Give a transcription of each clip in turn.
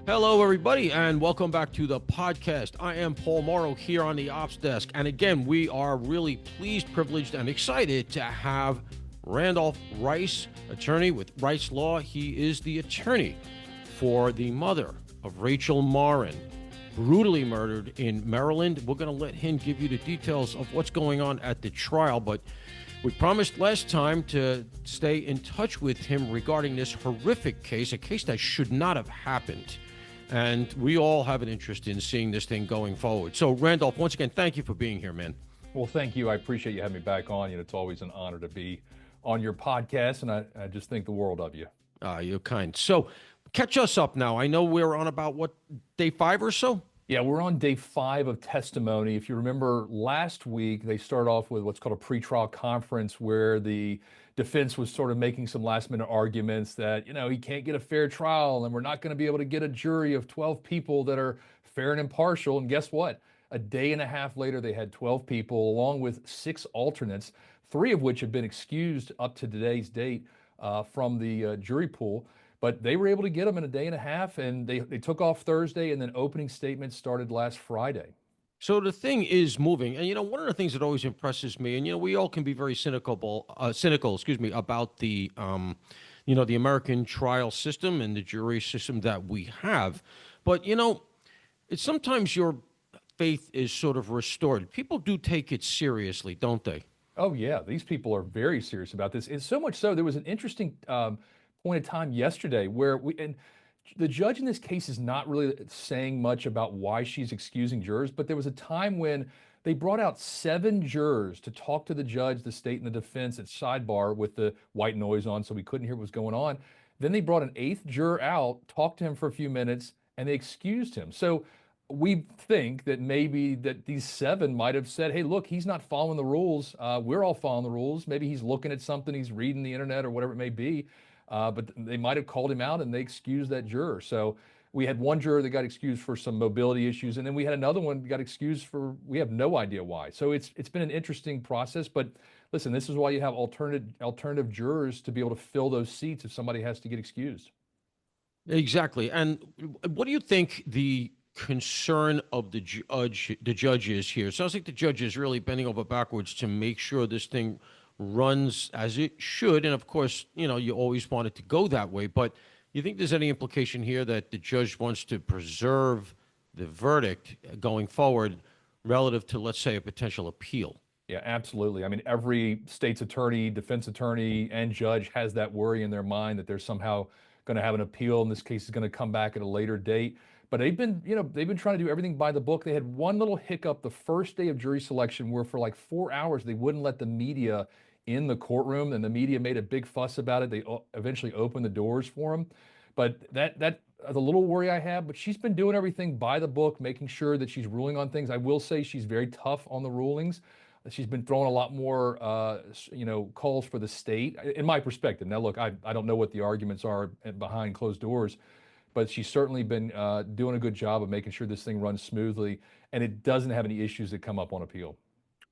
Hello, everybody, and welcome back to the podcast. I am Paul Morrow here on the ops desk. And again, we are really pleased, privileged, and excited to have Randolph Rice, attorney with Rice Law. He is the attorney for the mother of Rachel Morin, brutally murdered in Maryland. We're going to let him give you the details of what's going on at the trial, but we promised last time to stay in touch with him regarding this horrific case, a case that should not have happened. And we all have an interest in seeing this thing going forward. So, Randolph, once again, thank you for being here, man. Well, thank you. I appreciate you having me back on. It's always an honor to be on your podcast, and I just think the world of you. You're kind. So, catch us up now. I know we're on about, day 5 or so? Yeah, we're on day 5 of testimony. If you remember last week, they started off with what's called a pretrial conference where the defense was sort of making some last minute arguments that, he can't get a fair trial and we're not going to be able to get a jury of 12 people that are fair and impartial. And guess what? A day and a half later, they had 12 people along with 6 alternates, 3 of which have been excused up to today's date from the jury pool. But they were able to get them in a day and a half, and they took off Thursday, and then opening statements started last Friday. So the thing is moving, and one of the things that always impresses me, and we all can be very cynical, about the, the American trial system and the jury system that we have. But it's sometimes your faith is sort of restored. People do take it seriously, don't they? Oh yeah, these people are very serious about this. It's so much so there was an interesting point of time yesterday where the judge in this case is not really saying much about why she's excusing jurors, but there was a time when they brought out 7 jurors to talk to the judge, the state, and the defense at sidebar with the white noise on, so we couldn't hear what was going on. Then they brought an 8th juror out, talked to him for a few minutes, and they excused him. So we think that maybe that these 7 might have said, hey, look, he's not following the rules. We're all following the rules. Maybe he's looking at something, he's reading the internet or whatever it may be. But they might have called him out and they excused that juror. So we had 1 juror that got excused for some mobility issues, and then we had another one that got excused for, we have no idea why. So it's been an interesting process. But listen, this is why you have alternative jurors to be able to fill those seats if somebody has to get excused. Exactly. And what do you think the concern of the judge is here? It sounds like the judge is really bending over backwards to make sure this thing runs as it should. And of course, you always want it to go that way. But you think there's any implication here that the judge wants to preserve the verdict going forward relative to, let's say, a potential appeal? Yeah, absolutely. I mean, every state's attorney, defense attorney, and judge has that worry in their mind that they're somehow going to have an appeal, and this case is going to come back at a later date. But they've been trying to do everything by the book. They had one little hiccup the first day of jury selection where for like 4 hours they wouldn't let the media in the courtroom, and the media made a big fuss about it. They eventually opened the doors for him. But that's the little worry I have. But she's been doing everything by the book, making sure that she's ruling on things. I will say she's very tough on the rulings. She's been throwing a lot more, calls for the state, in my perspective. Now, look, I don't know what the arguments are behind closed doors, but she's certainly been doing a good job of making sure this thing runs smoothly and it doesn't have any issues that come up on appeal.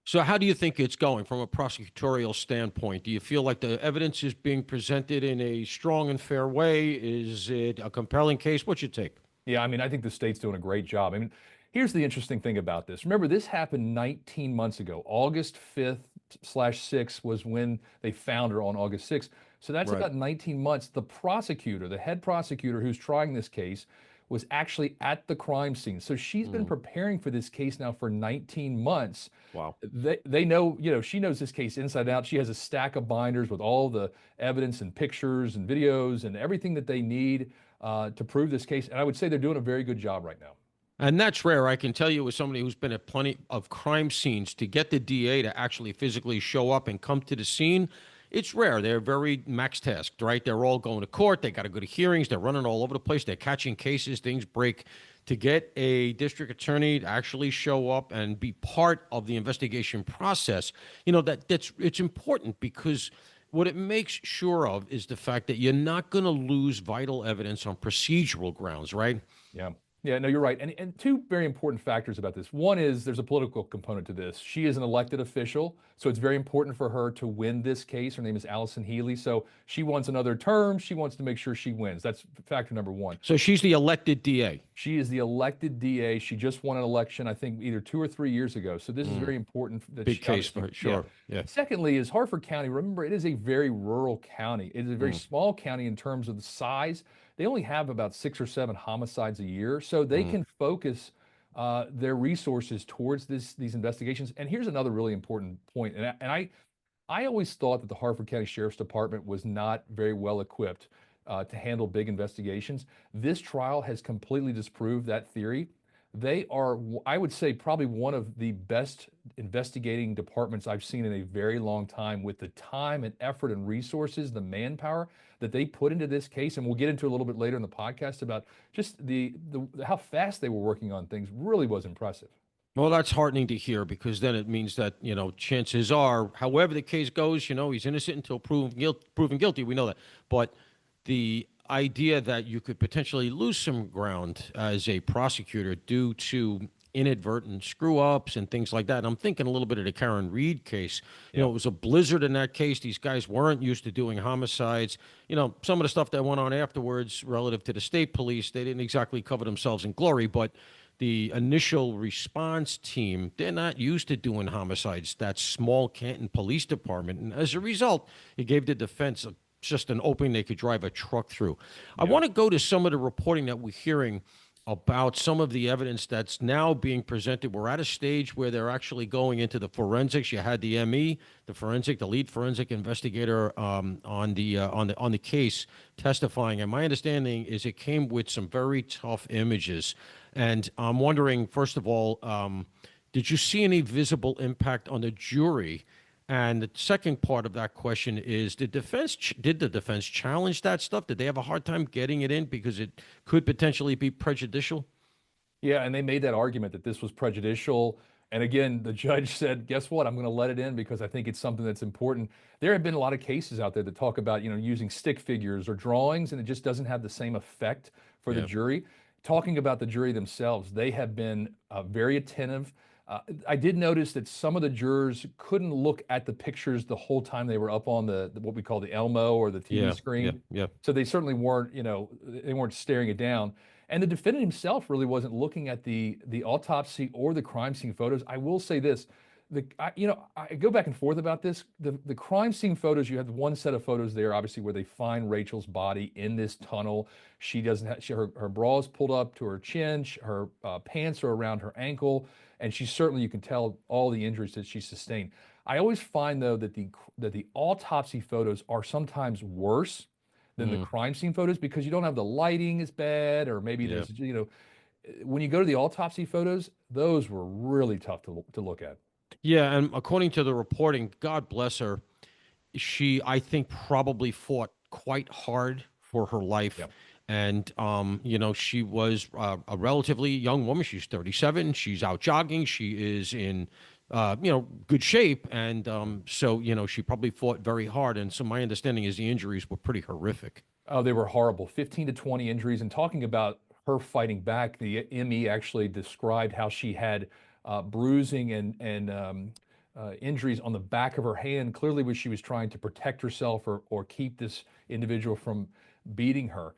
So how do you think it's going from a prosecutorial standpoint? Do you feel like the evidence is being presented in a strong and fair way? Is it a compelling case? What's your take? Yeah, I mean, I think the state's doing a great job. I mean, here's the interesting thing about this. Remember, this happened 19 months ago. August 5th/6 was when they found her on August 6th. So that's Right. about 19 months. The prosecutor, the head prosecutor who's trying this case, was actually at the crime scene. So she's been preparing for this case now for 19 months. Wow. They know, she knows this case inside out. She has a stack of binders with all the evidence and pictures and videos and everything that they need to prove this case. And I would say they're doing a very good job right now. And that's rare. I can tell you, as somebody who's been at plenty of crime scenes, to get the DA to actually physically show up and come to the scene, it's rare. They're very max tasked, right? They're all going to court. They got to go to hearings. They're running all over the place. They're catching cases. Things break. To get a district attorney to actually show up and be part of the investigation process, it's important, because what it makes sure of is the fact that you're not going to lose vital evidence on procedural grounds, right? Yeah. Yeah, no, you're right. And two very important factors about this. One is there's a political component to this. She is an elected official, so it's very important for her to win this case. Her name is Allison Healy. So she wants another term. She wants to make sure she wins. That's factor number one. So she's the elected DA. She is the elected DA. She just won an election, I think, either 2 or 3 years ago. So this is very important that Big she case obviously, for her, yeah. sure. Yeah. Secondly, is Harford County. Remember, it is a very rural county. It is a very Mm, small county in terms of the size. They only have about 6 or 7 homicides a year, so they mm. can focus their resources towards these investigations. And here's another really important point. I always thought that the Harford County Sheriff's Department was not very well equipped to handle big investigations. This trial has completely disproved that theory. They are, I would say, probably one of the best investigating departments I've seen in a very long time, with the time and effort and resources, the manpower that they put into this case. And we'll get into a little bit later in the podcast about just the how fast they were working on things. Really was impressive. Well, that's heartening to hear because then it means that, chances are, however the case goes, he's innocent until proven guilty. We know that. But the idea that you could potentially lose some ground as a prosecutor due to inadvertent screw ups and things like that. And I'm thinking a little bit of the Karen Reed case. Yeah. It was a blizzard in that case. These guys weren't used to doing homicides. Some of the stuff that went on afterwards relative to the state police, they didn't exactly cover themselves in glory, but the initial response team, they're not used to doing homicides, that small Canton Police Department. And as a result, it gave the defense just an opening they could drive a truck through. I Yeah. want to go to some of the reporting that we're hearing about some of the evidence that's now being presented. We're at a stage where they're actually going into the forensics. You had the ME, the lead forensic investigator on the case testifying, and my understanding is it came with some very tough images. And I'm wondering, first of all, did you see any visible impact on the jury? And the second part of that question is, did the defense challenge that stuff? Did they have a hard time getting it in because it could potentially be prejudicial? Yeah, and they made that argument that this was prejudicial. And again, the judge said, guess what? I'm going to let it in because I think it's something that's important. There have been a lot of cases out there that talk about, using stick figures or drawings, and it just doesn't have the same effect for the Yeah. jury. Talking about the jury themselves, they have been very attentive. I did notice that some of the jurors couldn't look at the pictures the whole time they were up on what we call the Elmo or the TV Yeah, yeah, screen. yeah. So they certainly weren't, they weren't staring it down. And the defendant himself really wasn't looking at the autopsy or the crime scene photos. I will say this: I go back and forth about this. The crime scene photos, you have one set of photos there, obviously, where they find Rachel's body in this tunnel. She doesn't have her bra is pulled up to her chin. Her pants are around her ankle, and she certainly, you can tell all the injuries that she sustained. I always find though that the autopsy photos are sometimes worse than the Mm, crime scene photos because you don't have the lighting is bad, or maybe yeah. there's, when you go to the autopsy photos, those were really tough to look at. Yeah, and according to the reporting, God bless her, she, I think, probably fought quite hard for her life. Yeah. And, she was a relatively young woman. She's 37. She's out jogging. She is in, good shape. And so, she probably fought very hard. And so my understanding is the injuries were pretty horrific. Oh, they were horrible. 15 to 20 injuries. And talking about her fighting back, the ME actually described how she had bruising and injuries on the back of her hand, clearly when she was trying to protect herself or keep this individual from beating her.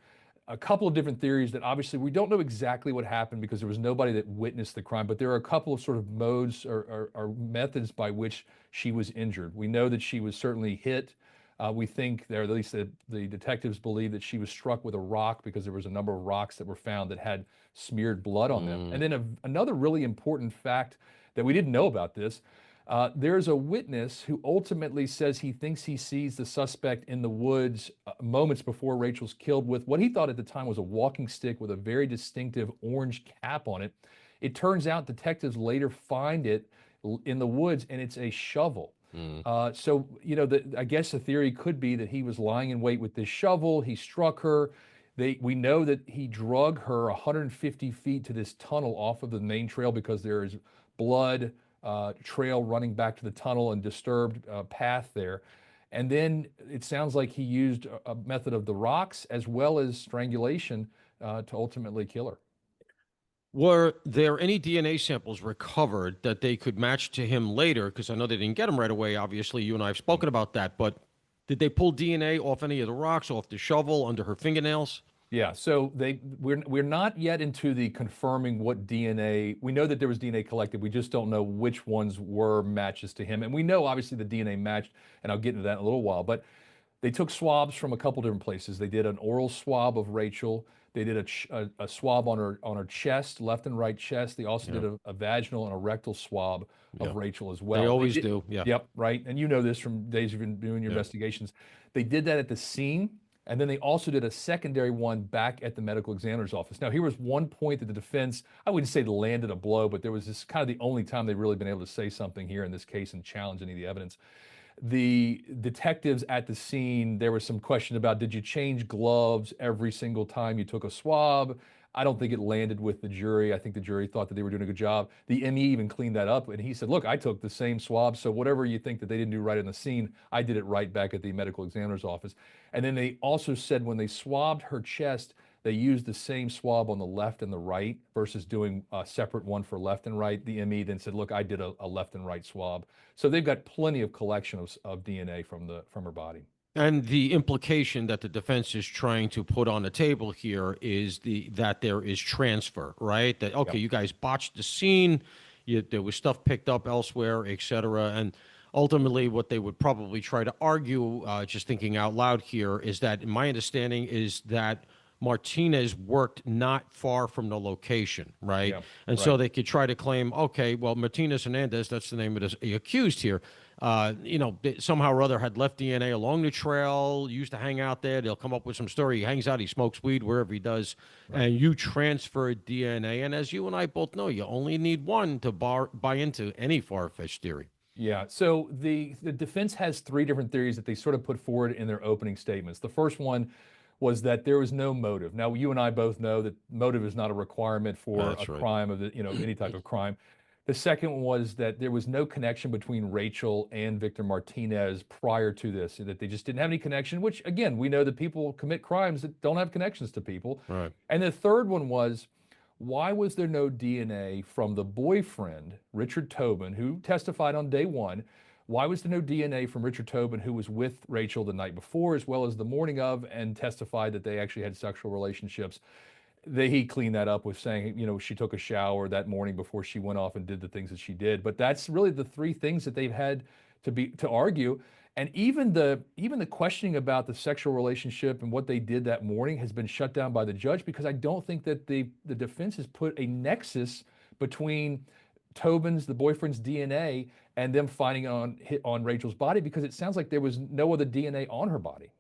A couple of different theories that obviously we don't know exactly what happened because there was nobody that witnessed the crime, but there are a couple of sort of modes or methods by which she was injured. We know that she was certainly hit. We think, there, at least the detectives believe, that she was struck with a rock because there was a number of rocks that were found that had smeared blood on them. And then another really important fact that we didn't know about this, there's a witness who ultimately says he thinks he sees the suspect in the woods moments before Rachel's killed with what he thought at the time was a walking stick with a very distinctive orange cap on it. It turns out detectives later find it in the woods, and it's a shovel. So, I guess the theory could be that he was lying in wait with this shovel. He struck her. We know that he drug her 150 feet to this tunnel off of the main trail because there is blood trail running back to the tunnel and disturbed path there. And then it sounds like he used a method of the rocks as well as strangulation to ultimately kill her. Were there any DNA samples recovered that they could match to him later? Because I know they didn't get him right away. Obviously, you and I have spoken about that. But did they pull DNA off any of the rocks, off the shovel, under her fingernails? Yeah, so we're not yet into the confirming what DNA. We know that there was DNA collected. We just don't know which ones were matches to him. And we know obviously the DNA matched, and I'll get into that in a little while. But they took swabs from a couple different places. They did an oral swab of Rachel. They did a swab on her chest, left and right chest. They also Yeah, did a vaginal and a rectal swab yeah. of Rachel as They well. They always did, do. Yeah, yep, right. And you know this from days you've been doing your yeah. investigations. They did that at the scene, and then they also did a secondary one back at the medical examiner's office. Now, here was one point that the defense, I wouldn't say landed a blow, but there was this kind of the only time they've really been able to say something here in this case and challenge any of the evidence. The detectives at the scene, there was some question about, did you change gloves every single time you took a swab? I don't think it landed with the jury. I think the jury thought that they were doing a good job. The ME even cleaned that up, and he said, look, I took the same swab, so whatever you think that they didn't do right in the scene, I did it right back at the medical examiner's office. And then they also said when they swabbed her chest, they used the same swab on the left and the right versus doing a separate one for left and right. The ME then said, look, I did a left and right swab. So they've got plenty of collection of DNA from her body. And the implication that the defense is trying to put on the table here is that there is transfer, right? That okay, Yep. you guys botched the scene, there was stuff picked up elsewhere, et cetera, and ultimately, what they would probably try to argue, just thinking out loud here, is that my understanding is that Martinez worked not far from the location, right? Yeah. And so Right. they could try to claim, okay, well, Martinez Hernandez, that's the name of the accused here, somehow or other had left DNA along the trail, used to hang out there. They'll come up with some story. He hangs out, he smokes weed wherever he does, Right. and you transfer DNA. And as you and I both know, you only need one to buy into any far-fetched theory. Yeah. So the defense has three different theories that they sort of put forward in their opening statements. The first one was that there was no motive. Now, you and I both know that motive is not a requirement for a That's right. crime of any type of crime. The second one was that there was no connection between Rachel and Victor Martinez prior to this, that they just didn't have any connection, which again, we know that people commit crimes that don't have connections to people. Right. And the third one was, why was there no DNA from the boyfriend, Richard Tobin, who testified on day one? Why was there no DNA from Richard Tobin, who was with Rachel the night before, as well as the morning of, and testified that they actually had sexual relationships? He cleaned that up with saying, she took a shower that morning before she went off and did the things that she did. But that's really the three things that they've had to argue. And even the questioning about the sexual relationship and what they did that morning has been shut down by the judge, because I don't think that the defense has put a nexus between the boyfriend's DNA, and them finding on Rachel's body, because it sounds like there was no other DNA on her body.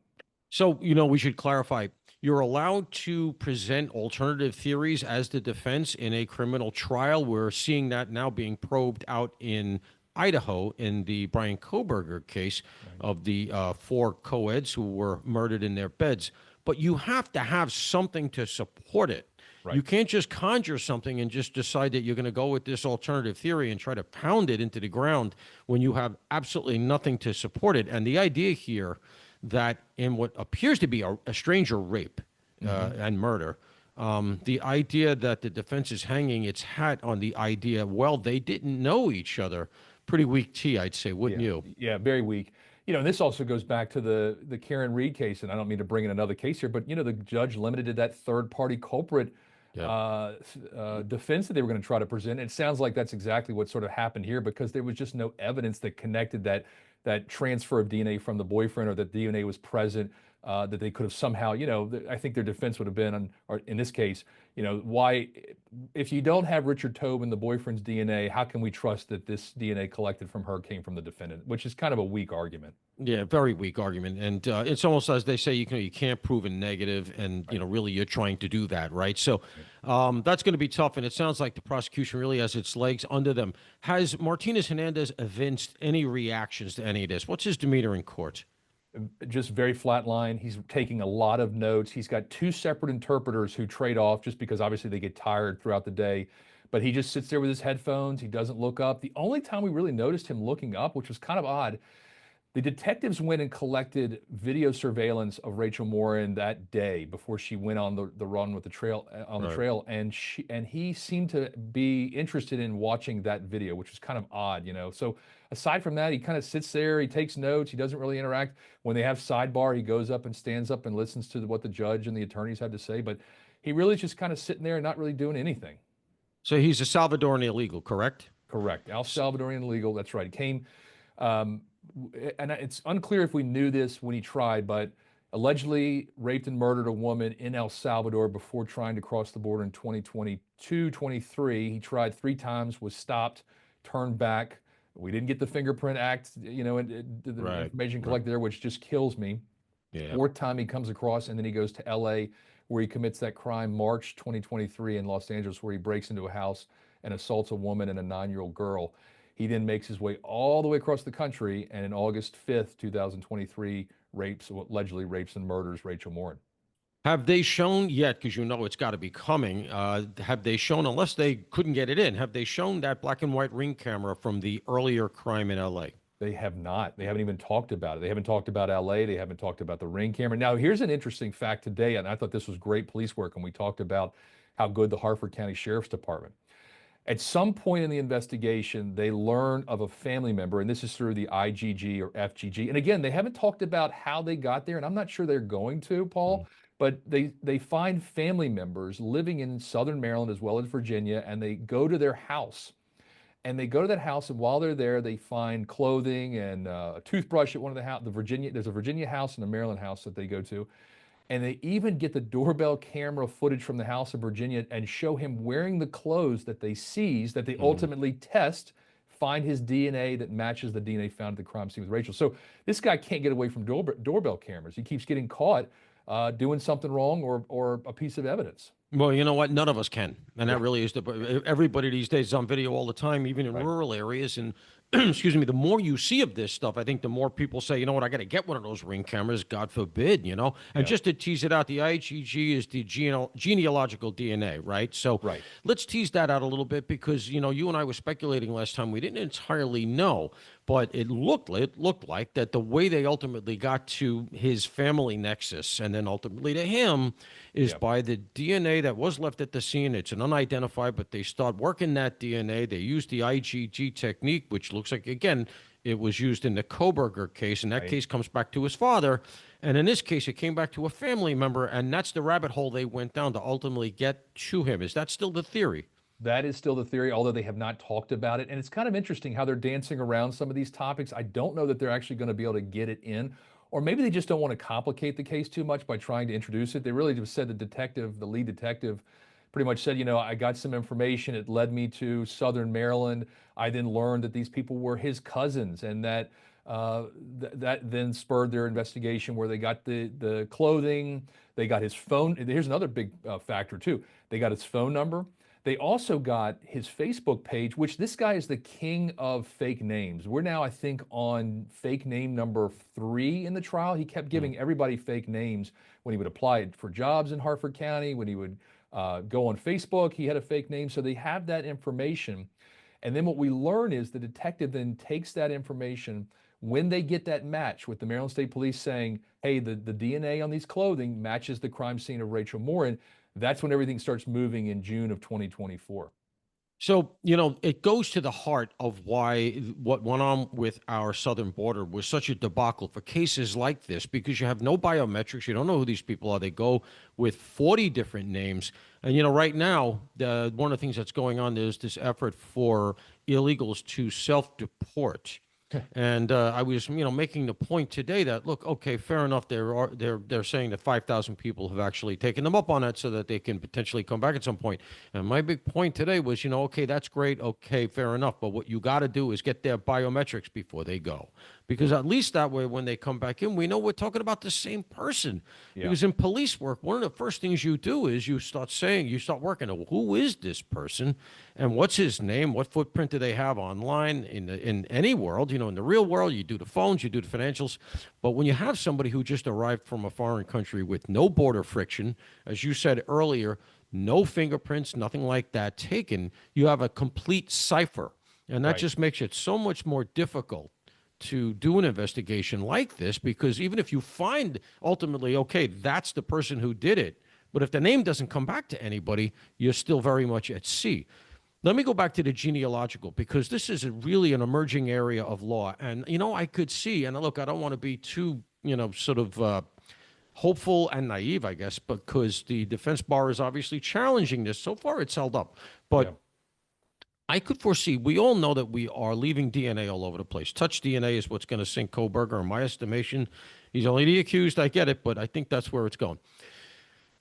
So, we should clarify. You're allowed to present alternative theories as the defense in a criminal trial. We're seeing that now being probed out in Idaho in the Brian Koberger case of the four co-eds who were murdered in their beds. But you have to have something to support it. Right. You can't just conjure something and just decide that you're going to go with this alternative theory and try to pound it into the ground when you have absolutely nothing to support it. And the idea here that in what appears to be a stranger rape and murder, the idea that the defense is hanging its hat on the idea, well, they didn't know each other, pretty weak tea, I'd say, wouldn't Yeah. you? Yeah, very weak. And this also goes back to the Karen Reed case, and I don't mean to bring in another case here, but the judge limited to that third party culprit Yeah. defense that they were going to try to present. It sounds like that's exactly what sort of happened here, because there was just no evidence that connected that transfer of DNA from the boyfriend, or that DNA was present, that they could have somehow, I think their defense would have been, or in this case, why, if you don't have Richard Tobin, the boyfriend's DNA, how can we trust that this DNA collected from her came from the defendant? Which is kind of a weak argument. Yeah, very weak argument, and it's almost as they say, you can't prove a negative, and really you're trying to do that, right? So that's going to be tough, and it sounds like the prosecution really has its legs under them. Has Martinez Hernandez evinced any reactions to any of this? What's his demeanor in court? Just very flat line. He's taking a lot of notes. He's got two separate interpreters who trade off, just because obviously they get tired throughout the day. But he just sits there with his headphones. He doesn't look up. The only time we really noticed him looking up, which was kind of odd, The detectives went and collected video surveillance of Rachel Morin that day before she went on the run with the trail on the Right. trail, and he seemed to be interested in watching that video, which was kind of odd, you know. So aside from that, he kind of sits there, he takes notes, he doesn't really interact. When they have sidebar, he goes up and stands up and listens to what the judge and the attorneys have to say, but he really is just kind of sitting there and not really doing anything. So he's a Salvadoran illegal, correct? Correct. Al Salvadorian legal. That's right. He came, um, and it's unclear if we knew this when he tried, but allegedly raped and murdered a woman in El Salvador before trying to cross the border in 2022, 23. He tried 3 times, was stopped, turned back. We didn't get the fingerprint act, you know, and the Right. information Right. collected there, which just kills me. Yeah. 4th time he comes across, and then he goes to LA, where he commits that crime March 2023 in Los Angeles, where he breaks into a house and assaults a woman and a 9-year-old girl. He then makes his way all the way across the country, and in August 5th, 2023, allegedly rapes and murders Rachel Morin. Have they shown yet, because you know it's got to be coming, have they shown, unless they couldn't get it in, have they shown that black and white ring camera from the earlier crime in LA? They have not. They haven't even talked about it. They haven't talked about LA. They haven't talked about the ring camera. Now, here's an interesting fact today, and I thought this was great police work, and we talked about how good the Harford County Sheriff's Department. At some point in the investigation, they learn of a family member, and this is through the IGG or FGG. And again, they haven't talked about how they got there, and I'm not sure they're going to, Paul, but they find family members living in Southern Maryland as well as Virginia, and they go to their house. And they go to that house, and while they're there, they find clothing and a toothbrush at one of the house. There's a Virginia house and a Maryland house that they go to, and they even get the doorbell camera footage from the house in Virginia and show him wearing the clothes that they seized, that they ultimately test, find his DNA that matches the DNA found at the crime scene with Rachel. So this guy can't get away from doorbell cameras. He keeps getting caught doing something wrong or a piece of evidence. Well, you know what? None of us can, and Yeah. that really is everybody these days is on video all the time, even in Right. rural areas. And excuse me, the more you see of this stuff, I think the more people say, you know what, I got to get one of those ring cameras. God forbid, you know. And Yeah. just to tease it out, the IgG is the genealogical DNA, right? So Right. let's tease that out a little bit, because you know you and I were speculating last time. We didn't entirely know, but it looked like that the way they ultimately got to his family nexus and then ultimately to him is Yeah. by the DNA that was left at the scene. It's an unidentified, but they start working that DNA. They use the IgG technique, which looks like, again, it was used in the Koberger case, and that Right. case comes back to his father. And in this case, it came back to a family member, and that's the rabbit hole they went down to ultimately get to him. Is that still the theory? That is still the theory, although they have not talked about it. And it's kind of interesting how they're dancing around some of these topics. I don't know that they're actually going to be able to get it in, or maybe they just don't want to complicate the case too much by trying to introduce it. They really just said the lead detective, pretty much said, you know, I got some information. It led me to Southern Maryland. I then learned that these people were his cousins, and that that then spurred their investigation, where they got the clothing, they got his phone. Here's another big factor too. They got his phone number. They also got his Facebook page, which this guy is the king of fake names. We're now, I think, on fake name number 3 in the trial. He kept giving everybody fake names when he would apply for jobs in Harford County, when he would go on Facebook, he had a fake name. So they have that information. And then what we learn is the detective then takes that information when they get that match with the Maryland State Police saying, hey, the DNA on these clothing matches the crime scene of Rachel Morin. That's when everything starts moving in June of 2024. So, you know, it goes to the heart of why what went on with our southern border was such a debacle for cases like this, because you have no biometrics. You don't know who these people are. They go with 40 different names. And, you know, right now, one of the things that's going on, there's this effort for illegals to self-deport. And I was, you know, making the point today that, look, okay, fair enough. They're saying that 5,000 people have actually taken them up on it so that they can potentially come back at some point. And my big point today was, you know, okay, that's great. Okay, fair enough. But what you got to do is get their biometrics before they go, because at least that way, when they come back in, we know we're talking about the same person. Yeah. Because in police work, one of the first things you do is you start working on who is this person and what's his name, what footprint do they have online in any world. You know, in the real world, you do the phones, you do the financials. But when you have somebody who just arrived from a foreign country with no border friction, as you said earlier, no fingerprints, nothing like that taken, you have a complete cipher. And that Right. just makes it so much more difficult to do an investigation like this, because even if you find ultimately, okay, that's the person who did it, but if the name doesn't come back to anybody, you're still very much at sea. Let me go back to the genealogical, because this is really an emerging area of law. And, I could see, and look, I don't want to be too, sort of hopeful and naive, I guess, because the defense bar is obviously challenging this. So far, it's held up. Yeah. But I could foresee, we all know that we are leaving DNA all over the place. Touch DNA is what's going to sink Koberger, in my estimation. He's only the accused, I get it, but I think that's where it's going.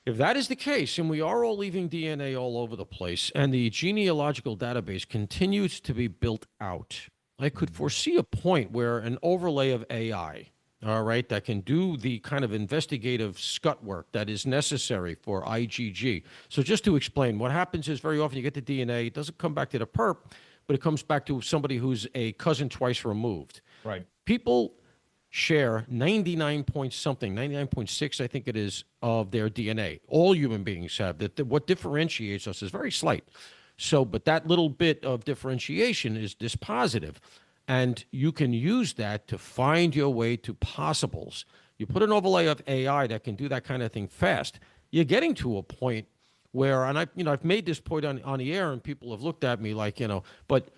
If that is the case, and we are all leaving DNA all over the place, and the genealogical database continues to be built out, I could foresee a point where an overlay of AI, all right, that can do the kind of investigative scut work that is necessary for IgG. So just to explain, what happens is very often you get the DNA, it doesn't come back to the perp, but it comes back to somebody who's a cousin twice removed. Right. People share 99 point something, 99.6, I think it is, of their DNA. All human beings have that. What differentiates us is very slight. So, but that little bit of differentiation is dispositive. And you can use that to find your way to possibles. You put an overlay of AI that can do that kind of thing fast. You're getting to a point where, and I've made this point on the air, and people have looked at me like, but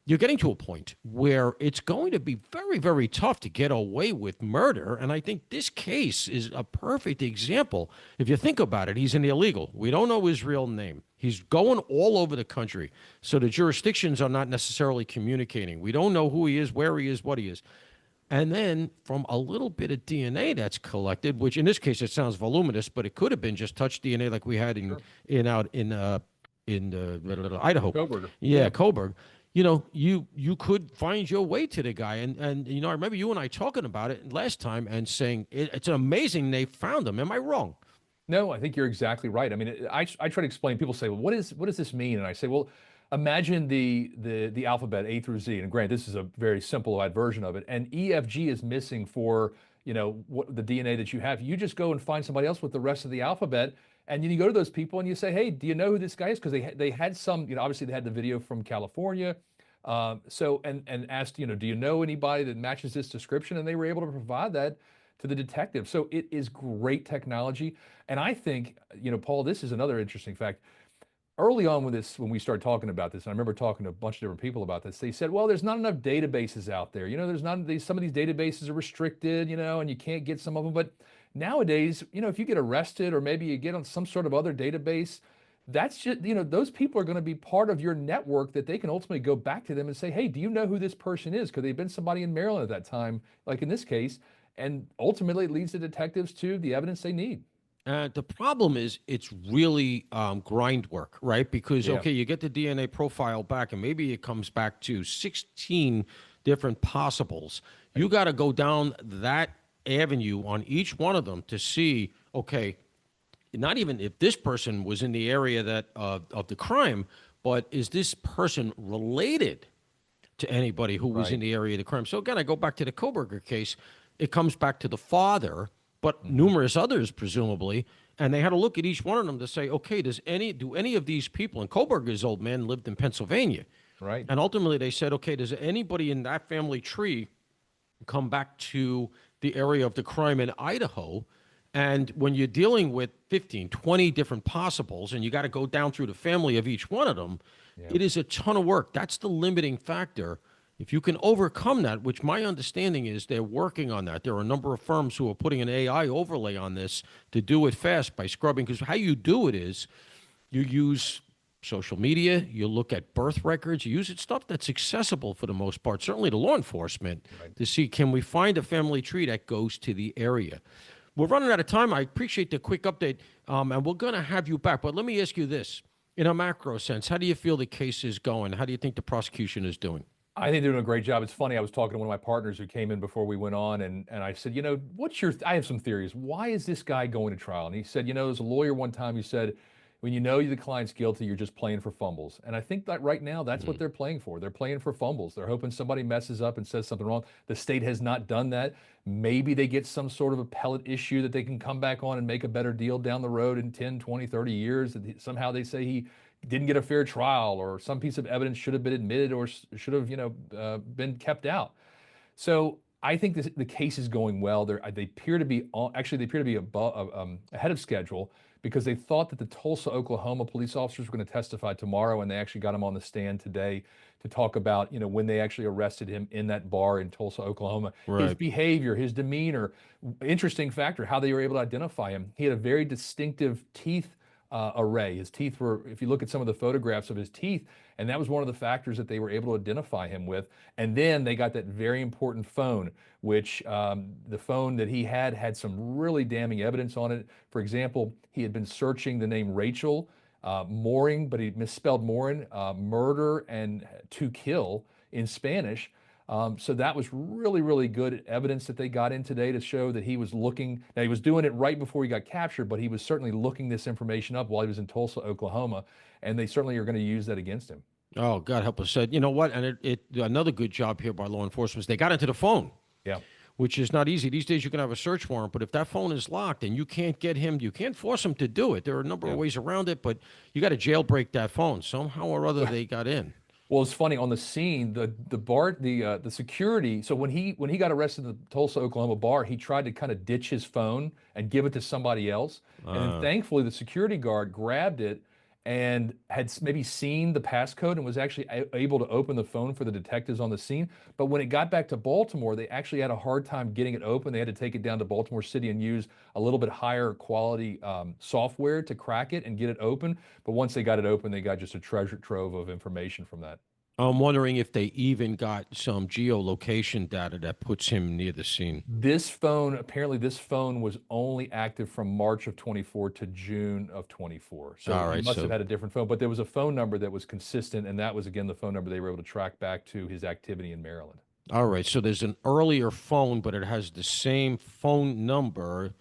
you're getting to a point where it's going to be very, very tough to get away with murder. And I think this case is a perfect example. If you think about it, he's an illegal. We don't know his real name. He's going all over the country. So the jurisdictions are not necessarily communicating. We don't know who he is, where he is, what he is. And then from a little bit of DNA that's collected, which in this case it sounds voluminous, but it could have been just touch DNA like we had in Idaho. Koberger. Yeah, Coburg. You could find your way to the guy. And I remember you and I talking about it last time and saying it's amazing they found him. Am I wrong? No, I think you're exactly right. I mean, I try to explain. People say, well, what does this mean? And I say, well, imagine the alphabet A through Z. And granted, this is a very simplified version of it. And EFG is missing for, what the DNA that you have. You just go and find somebody else with the rest of the alphabet. And you go to those people and you say, hey, do you know who this guy is? Because they had some, obviously they had the video from California. And asked, do you know anybody that matches this description? And they were able to provide that to the detective. So it is great technology. And I think, Paul, this is another interesting fact. Early on when we started talking about this, and I remember talking to a bunch of different people about this, they said, well, there's not enough databases out there. There's not some of these databases are restricted, and you can't get some of them. But nowadays, if you get arrested or maybe you get on some sort of other database, that's just, those people are going to be part of your network that they can ultimately go back to them and say, hey, do you know who this person is? Could they have been somebody in Maryland at that time, like in this case? And ultimately it leads the detectives to the evidence they need. The problem is it's really grind work, right? Because, Yeah. okay, you get the DNA profile back and maybe it comes back to 16 different possibles. You got to go down that avenue on each one of them to see, okay, not even if this person was in the area that of the crime, but is this person related to anybody who was in the area of the crime? So again, I go back to the Koberger case. It comes back to the father, but numerous others presumably, and they had to look at each one of them to say, okay, do any of these people? And Koberger's old man lived in Pennsylvania, Right. and ultimately they said, okay, does anybody in that family tree come back to the area of the crime in Idaho? And when you're dealing with 15, 20 different possibles, and you got to go down through the family of each one of them, it is a ton of work. That's the limiting factor. If you can overcome that, which my understanding is they're working on that. There are a number of firms who are putting an AI overlay on this to do it fast by scrubbing. Because how you do it is you use social media, you look at birth records, you use stuff that's accessible for the most part, certainly to law enforcement, to see, can we find a family tree that goes to the area? We're running out of time. I appreciate the quick update, and we're going to have you back. But let me ask you this. In a macro sense, how do you feel the case is going? How do you think the prosecution is doing? I think they're doing a great job. It's funny, I was talking to one of my partners who came in before we went on, and I said, I have some theories. Why is this guy going to trial? And he said, there's a lawyer one time who said, when you know the client's guilty, you're just playing for fumbles. And I think that right now, that's what they're playing for. They're playing for fumbles. They're hoping somebody messes up and says something wrong. The state has not done that. Maybe they get some sort of appellate issue that they can come back on and make a better deal down the road in 10, 20, 30 years. Somehow they say he didn't get a fair trial, or some piece of evidence should have been admitted or should have, been kept out. So I think the case is going well. They appear to be actually they appear to be ahead of schedule because they thought that the Tulsa, Oklahoma police officers were going to testify tomorrow, and they actually got him on the stand today to talk about when they actually arrested him in that bar in Tulsa, Oklahoma, his Right. behavior, his demeanor. Interesting factor, how they were able to identify him. He had a very distinctive teeth array. His teeth were, if you look at some of the photographs of his teeth, and that was one of the factors that they were able to identify him with. And then they got that very important phone, which the phone that he had some really damning evidence on it. For example, he had been searching the name Rachel Morin, but he misspelled Morin, murder and to kill in Spanish. So that was really, really good evidence that they got in today to show that he was looking. Now, he was doing it right before he got captured, but he was certainly looking this information up while he was in Tulsa, Oklahoma, and they certainly are going to use that against him. Oh, God help us. Said, you know what? And another good job here by law enforcement is they got into the phone, Yeah. which is not easy. These days you can have a search warrant, but if that phone is locked and you can't get him, you can't force him to do it. There are a number of ways around it, but you got to jailbreak that phone. Somehow or other they got in. Well, it's funny on the scene, the security. So when he got arrested at the Tulsa, Oklahoma bar, he tried to kind of ditch his phone and give it to somebody else. And then thankfully, the security guard grabbed it and had maybe seen the passcode and was actually able to open the phone for the detectives on the scene. But when it got back to Baltimore, they actually had a hard time getting it open. They had to take it down to Baltimore City and use a little bit higher quality software to crack it and get it open. But once they got it open, they got just a treasure trove of information from that. I'm wondering if they even got some geolocation data that puts him near the scene. Apparently this phone was only active from March of 24 to June of 24. So All he right, must so have had a different phone, but there was a phone number that was consistent, and that was again the phone number they were able to track back to his activity in Maryland. all right, so there's an earlier phone, but it has the same phone number.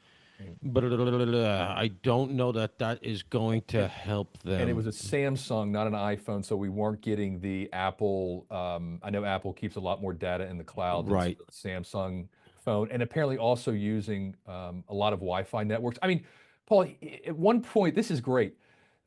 But I don't know that that is going to help them. And it was a Samsung, not an iPhone, so we weren't getting the Apple. I know Apple keeps a lot more data in the cloud than Right. the Samsung phone, and apparently also using a lot of Wi-Fi networks. I mean, Paul, at one point, this is great.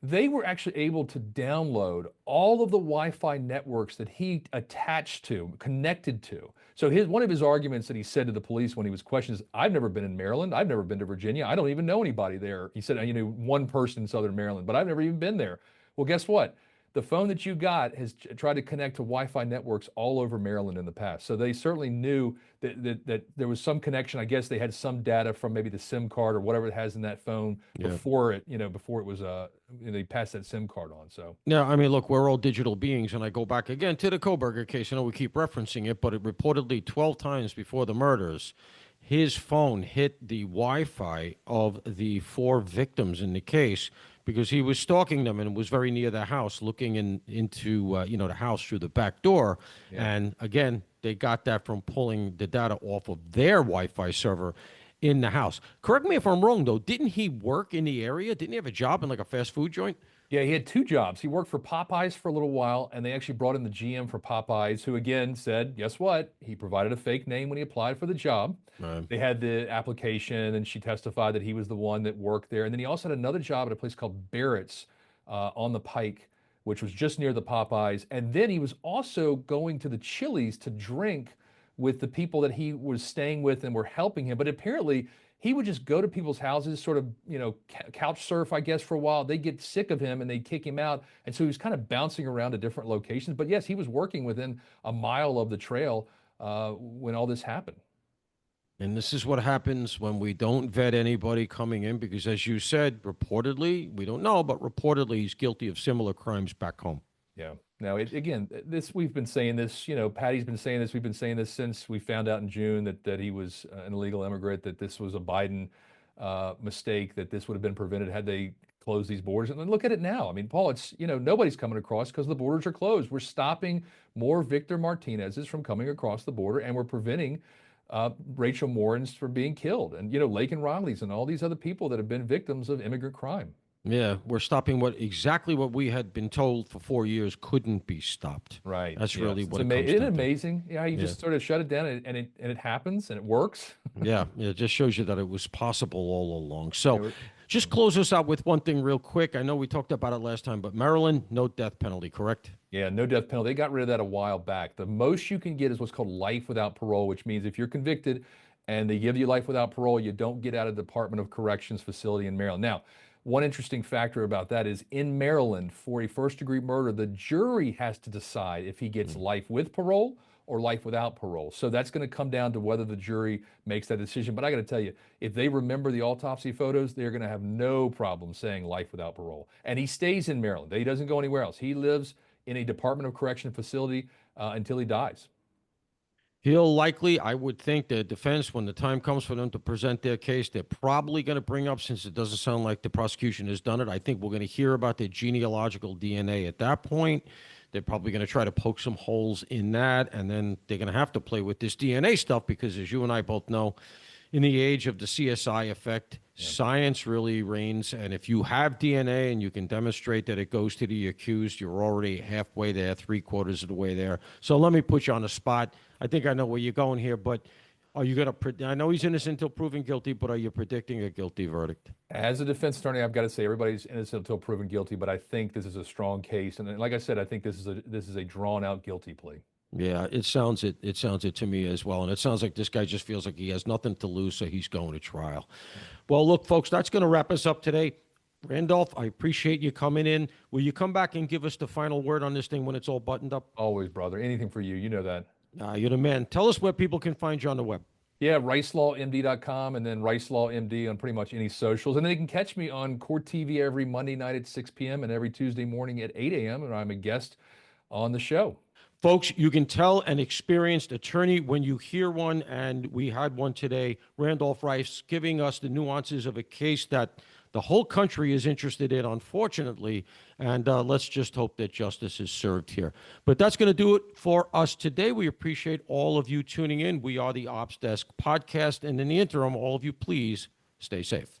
They were actually able to download all of the Wi-Fi networks that he attached to, connected to. So one of his arguments that he said to the police when he was questioned is, "I've never been in Maryland. I've never been to Virginia. I don't even know anybody there." He said, one person in Southern Maryland, but I've never even been there." Well, guess what? The phone that you got has tried to connect to Wi-Fi networks all over Maryland in the past. So they certainly knew that there was some connection. I guess they had some data from maybe the SIM card or whatever it has in that phone before it was they passed that SIM card on. So Yeah, I mean, look, we're all digital beings, and I go back again to the Koberger case. I know we keep referencing it, but it reportedly 12 times before the murders, his phone hit the Wi-Fi of the 4 victims in the case because he was stalking them and was very near the house, looking into the house through the back door. Yeah. And again, they got that from pulling the data off of their Wi-Fi server in the house. Correct me if I'm wrong, though. Didn't he work in the area? Didn't he have a job in like a fast food joint? Yeah, he had 2 jobs. He worked for Popeyes for a little while, and they actually brought in the GM for Popeyes, who again said, guess what? He provided a fake name when he applied for the job. Right. They had the application, and she testified that he was the one that worked there. And then he also had another job at a place called Barrett's on the Pike, which was just near the Popeyes. And then he was also going to the Chili's to drink with the people that he was staying with and were helping him. But apparently, he would just go to people's houses, sort of, couch surf, I guess, for a while. They'd get sick of him and they'd kick him out. And so he was kind of bouncing around to different locations. But yes, he was working within a mile of the trail when all this happened. And this is what happens when we don't vet anybody coming in, because as you said, reportedly, we don't know, but reportedly he's guilty of similar crimes back home. Yeah. Now, again, we've been saying this, Patty's been saying this, we've been saying this since we found out in June that he was an illegal immigrant, that this was a Biden mistake, that this would have been prevented had they closed these borders. And then look at it now. I mean, Paul, it's, nobody's coming across because the borders are closed. We're stopping more Victor Martinez's from coming across the border, and we're preventing Rachel Morin's from being killed, and, Laken Riley's and all these other people that have been victims of immigrant crime. Yeah, we're stopping exactly what we had been told for 4 years couldn't be stopped. Right. That's really what it comes Isn't it down to. amazing? Yeah, you just sort of shut it down and it happens and it works. Yeah, it just shows you that it was possible all along. So, Just close us out with one thing real quick. I know we talked about it last time, but Maryland, no death penalty, correct? Yeah, no death penalty. They got rid of that a while back. The most you can get is what's called life without parole, which means if you're convicted and they give you life without parole, you don't get out of the Department of Corrections facility in Maryland. Now, one interesting factor about that is in Maryland, for a first-degree murder, the jury has to decide if he gets life with parole or life without parole. So that's going to come down to whether the jury makes that decision. But I got to tell you, if they remember the autopsy photos, they're going to have no problem saying life without parole. And he stays in Maryland. He doesn't go anywhere else. He lives in a Department of Correction facility until he dies. He'll likely, I would think, the defense, when the time comes for them to present their case, they're probably going to bring up, since it doesn't sound like the prosecution has done it, I think we're going to hear about the genealogical DNA at that point. They're probably going to try to poke some holes in that, and then they're going to have to play with this DNA stuff because, as you and I both know, in the age of the CSI effect, science really reigns. And if you have DNA and you can demonstrate that it goes to the accused, you're already halfway there, 3/4 of the way there. So let me put you on the spot. I think I know where you're going here, but are you going to, I know he's innocent until proven guilty, but are you predicting a guilty verdict? As a defense attorney, I've got to say everybody's innocent until proven guilty, but I think this is a strong case. And like I said, I think this is a drawn out guilty plea. Yeah, it sounds it. It sounds it to me as well. And it sounds like this guy just feels like he has nothing to lose, so he's going to trial. Well, look, folks, that's going to wrap us up today. Randolph, I appreciate you coming in. Will you come back and give us the final word on this thing when it's all buttoned up? Always, brother. Anything for you. You know that. You're the man. Tell us where people can find you on the web. Yeah, ricelawmd.com and then ricelawmd on pretty much any socials. And they can catch me on Court TV every Monday night at 6 p.m. and every Tuesday morning at 8 a.m. And I'm a guest on the show. Folks, you can tell an experienced attorney when you hear one, and we had one today, Randolph Rice, giving us the nuances of a case that the whole country is interested in, unfortunately, and let's just hope that justice is served here. But that's going to do it for us today. We appreciate all of you tuning in. We are the Ops Desk podcast, and in the interim, all of you, please stay safe.